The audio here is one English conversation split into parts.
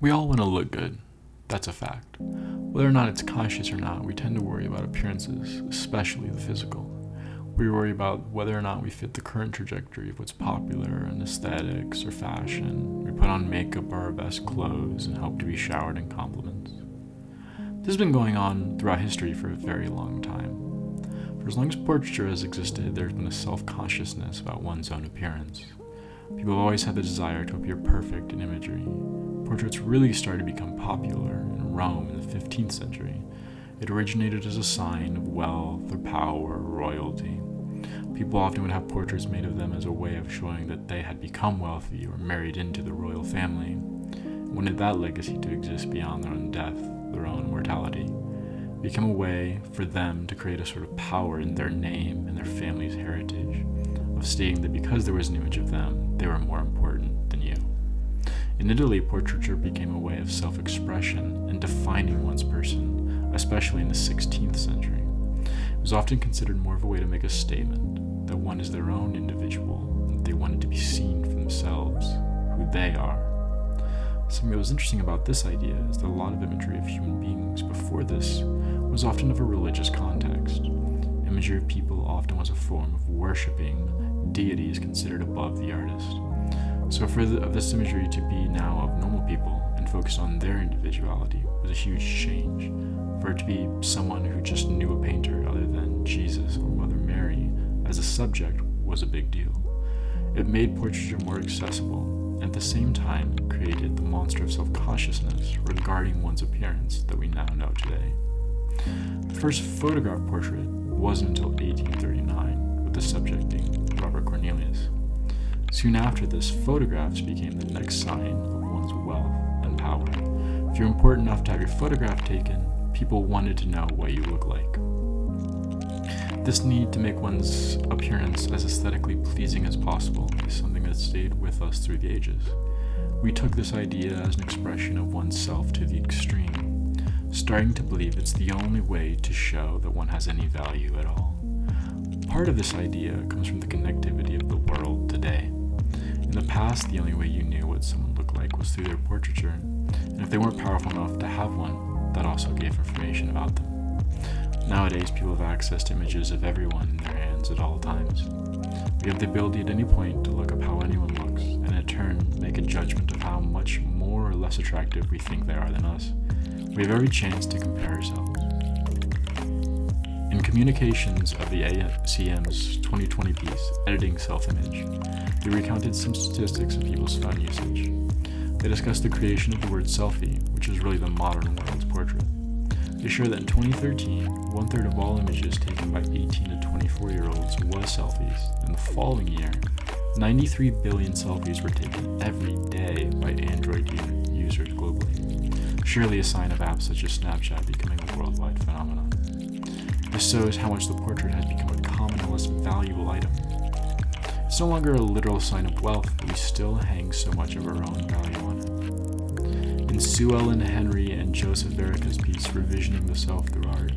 We all want to look good. That's a fact. Whether or not it's conscious or not, we tend to worry about appearances, especially the physical. We worry about whether or not we fit the current trajectory of what's popular in aesthetics or fashion. We put on makeup or our best clothes and hope to be showered in compliments. This has been going on throughout history for a very long time. For as long as portraiture has existed, there's been a self-consciousness about one's own appearance. People have always had the desire to appear perfect in imagery. Portraits really started to become popular in Rome in the 15th century. It originated as a sign of wealth or power or royalty. People often would have portraits made of them as a way of showing that they had become wealthy or married into the royal family, and wanted that legacy to exist beyond their own death, their own mortality. It became a way for them to create a sort of power in their name and their family's heritage, of stating that because there was an image of them, they were more important than you. In Italy, portraiture became a way of self-expression and defining one's person, especially in the 16th century. It was often considered more of a way to make a statement that one is their own individual, and that they wanted to be seen for themselves, who they are. Something that was interesting about this idea is that a lot of imagery of human beings before this was often of a religious context. Imagery of people often was a form of worshipping deities considered above the artist. So for this imagery to be now of normal people and focused on their individuality was a huge change. For it to be someone who just knew a painter other than Jesus or Mother Mary as a subject was a big deal. It made portraiture more accessible, and at the same time created the monster of self-consciousness regarding one's appearance that we now know today. The first photograph portrait wasn't until 1839, with the subject being Robert Cornelius. Soon after this, photographs became the next sign of one's wealth and power. If you're important enough to have your photograph taken, people wanted to know what you look like. This need to make one's appearance as aesthetically pleasing as possible is something that stayed with us through the ages. We took this idea as an expression of oneself to the extreme, starting to believe it's the only way to show that one has any value at all. Part of this idea comes from the connectivity of the world today. In the past, the only way you knew what someone looked like was through their portraiture, and if they weren't powerful enough to have one, that also gave information about them. Nowadays, people have access to images of everyone in their hands at all times. We have the ability at any point to look up how anyone looks, and in turn, make a judgment of how much more or less attractive we think they are than us. We have every chance to compare ourselves. In Communications of the ACM's 2020 piece, Editing Self-Image, they recounted some statistics of people's phone usage. They discussed the creation of the word selfie, which is really the modern world's portrait. They show that in 2013, 1/3 of all images taken by 18 to 24-year-olds was selfies. In the following year, 93 billion selfies were taken every day by Android users globally. Surely a sign of apps such as Snapchat becoming a worldwide phenomenon. This shows how much the portrait has become a common and less valuable item. It's no longer a literal sign of wealth, but we still hang so much of our own value on it. In Sue Ellen Henry and Joseph Verica's piece, Revisioning the Self Through Art,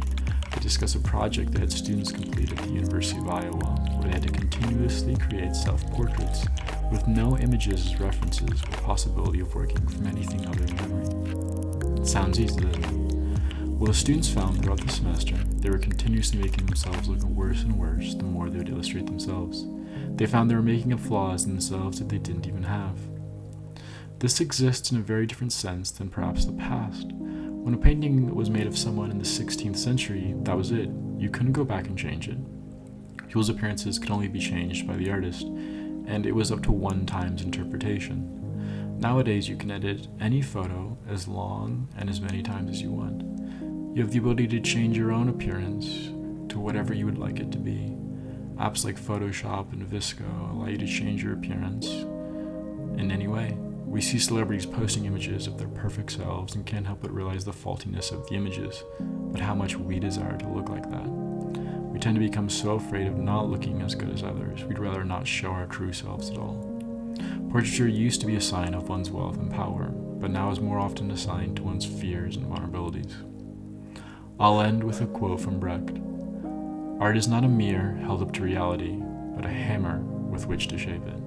they discuss a project that had students complete at the University of Iowa, where they had to continuously create self-portraits with no images as references or possibility of working from anything other than memory. It sounds easy, doesn't it? Well, the students found throughout the semester, they were continuously making themselves look worse and worse the more they would illustrate themselves. They found they were making up flaws in themselves that they didn't even have. This exists in a very different sense than perhaps the past. When a painting was made of someone in the 16th century, that was it. You couldn't go back and change it. People's appearances could only be changed by the artist, and it was up to one time's interpretation. Nowadays, you can edit any photo as long and as many times as you want. You have the ability to change your own appearance to whatever you would like it to be. Apps like Photoshop and VSCO allow you to change your appearance in any way. We see celebrities posting images of their perfect selves and can't help but realize the faultiness of the images, but how much we desire to look like that. We tend to become so afraid of not looking as good as others, we'd rather not show our true selves at all. Portraiture used to be a sign of one's wealth and power, but now is more often a sign to one's fears and vulnerabilities. I'll end with a quote from Brecht. Art is not a mirror held up to reality, but a hammer with which to shape it.